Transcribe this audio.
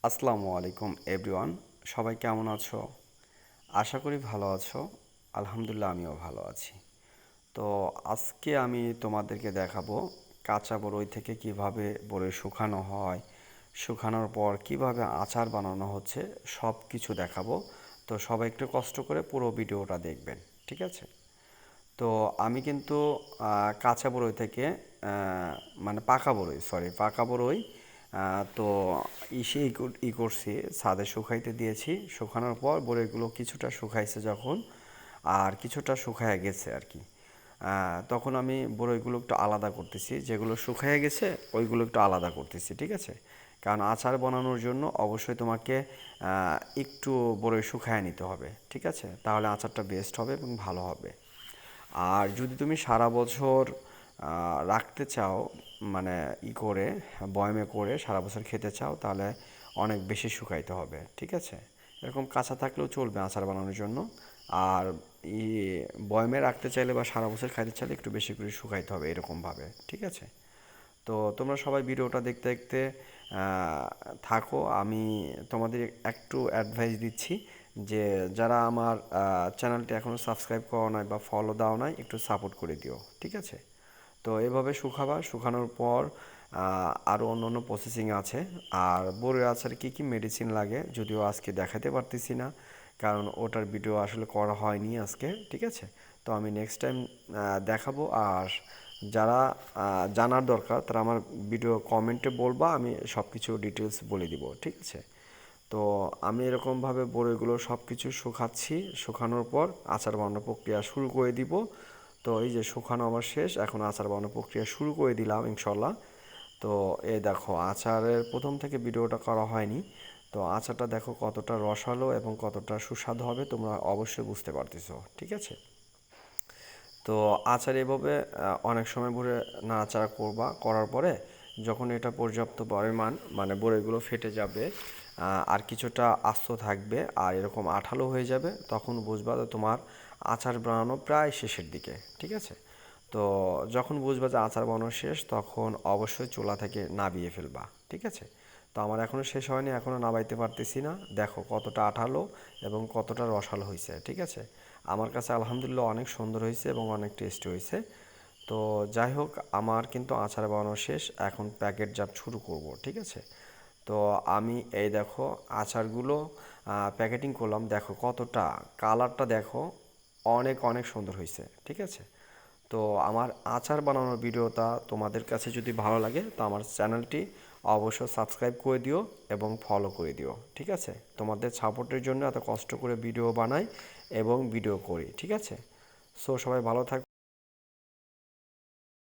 আসসালামু আলাইকুম এভরিওয়ান। সবাই কেমন আছো? আশা করি ভালো আছো। আলহামদুলিল্লাহ আমিও ভালো আছি। তো আজকে আমি তোমাদেরকে দেখাবো কাঁচা বরই থেকে কিভাবে বরই শুকানো হয়, শুকানোর পর কিভাবে আচার বানানো হচ্ছে, সব কিছু দেখাবো। তো সবাই একটু কষ্ট করে পুরো ভিডিওটা দেখবেন, ঠিক আছে? তো আমি কিন্তু কাঁচা বরই থেকে মানে পাকা বরই তো করছি, ছাদে শুকাইতে দিয়েছি। শুকানোর পর বরইগুলো কিছুটা শুকাইছে যখন, আর কিছুটা শুকায় গেছে আর কি। তখন আমি বরইগুলো একটু আলাদা করতেছি, যেগুলো শুকায় গেছে ওইগুলো একটু আলাদা করতেছি, ঠিক আছে? কারণ আচার বানানোর জন্য অবশ্যই তোমাকে একটু বরই শুকায় নিতে হবে, ঠিক আছে? তাহলে আচারটা বেস্ট হবে এবং ভালো হবে। আর যদি তুমি সারা বছর রাখতে চাও, মানে করে বয়মে করে সারা বছর খেতে চাও, তাহলে অনেক বেশি শুকাইতে হবে, ঠিক আছে? এরকম কাঁচা থাকলেও চলবে আচার বানানোর জন্য। আর ই বয়মে রাখতে চাইলে বা সারা বছর খাইতে চাইলে একটু বেশি করে শুকাইতে হবে এরকমভাবে, ঠিক আছে? তো তোমরা সবাই ভিডিওটা দেখতে দেখতে থাকো। আমি তোমাদের একটু অ্যাডভাইস দিচ্ছি যে যারা আমার চ্যানেলটি এখনও সাবস্ক্রাইব করো নাই বা ফলো দাও নাই, একটু সাপোর্ট করে দিও, ঠিক আছে? তো এভাবে শুকানোর পর আরও অন্য অন্য প্রসেসিং আছে। আর বড়ির আচারে কী কী মেডিসিন লাগে যদিও আজকে দেখাতে পারতেছি না, কারণ ওটার ভিডিও আসলে করা হয়নি আজকে, ঠিক আছে? তো আমি নেক্সট টাইম দেখাবো। আর যারা জানার দরকার তারা আমার ভিডিও কমেন্টে বলবা, আমি সব কিছু ডিটেলস বলে দিব, ঠিক আছে? তো আমি এরকমভাবে বড়িগুলো সব কিছু শুকাচ্ছি। শুকানোর পর আচার বানানোর প্রক্রিয়া শুরু করে দিব। তো এই যে শুকানো আমার শেষ, এখন আচার বানানোর প্রক্রিয়া শুরু করে দিলাম ইনশাল্লাহ। তো এই দেখো, আচারের প্রথম থেকে ভিডিওটা করা হয়নি। তো আচারটা দেখো কতটা রসালো এবং কতটা সুস্বাদু হবে, তোমরা অবশ্যই বুঝতে পারতেছো, ঠিক আছে? তো আচার এভাবে অনেক সময় ভরে নাড়াচাড়া করার পরে যখন এটা পর্যাপ্ত পরিমাণ মানে বড়িগুলো ফেটে যাবে, আর কিছুটা আস্ত থাকবে আর এরকম আঠালো হয়ে যাবে, তখন বুঝবা যে তোমার আচার বানানো প্রায় শেষের দিকে, ঠিক আছে? তো যখন বুঝবা যে আচার বানানো শেষ, তখন অবশ্যই চুলা থেকে নামিয়ে ফেলবা, ঠিক আছে? তো আমার এখনও শেষ হয়নি, এখনও নামাইতে পারতেছি না। দেখো কতটা আঠালো এবং কতটা রসালো হয়েছে, ঠিক আছে? আমার কাছে আলহামদুলিল্লাহ অনেক সুন্দর হয়েছে এবং অনেক টেস্টি হয়েছে। তো যাই হোক, আমার কিন্তু আচার বানানো শেষ, এখন প্যাকেটজাত শুরু করব, ঠিক আছে? তো আমি এই দেখো আচারগুলো প্যাকেটিং করলাম, দেখো কতটা কালারটা দেখো, অনেক অনেক সুন্দর হয়েছে, ঠিক আছে? তো আমার আচার বানানোর ভিডিওটা তোমাদের কাছে যদি ভালো লাগে, তো আমার চ্যানেলটি অবশ্যই সাবস্ক্রাইব করে দিও এবং ফলো করে দিও, ঠিক আছে? তোমাদের সাপোর্টের জন্য এত কষ্ট করে ভিডিও বানাই এবং ভিডিও করি, ঠিক আছে? সো সবাই ভালো থাকো।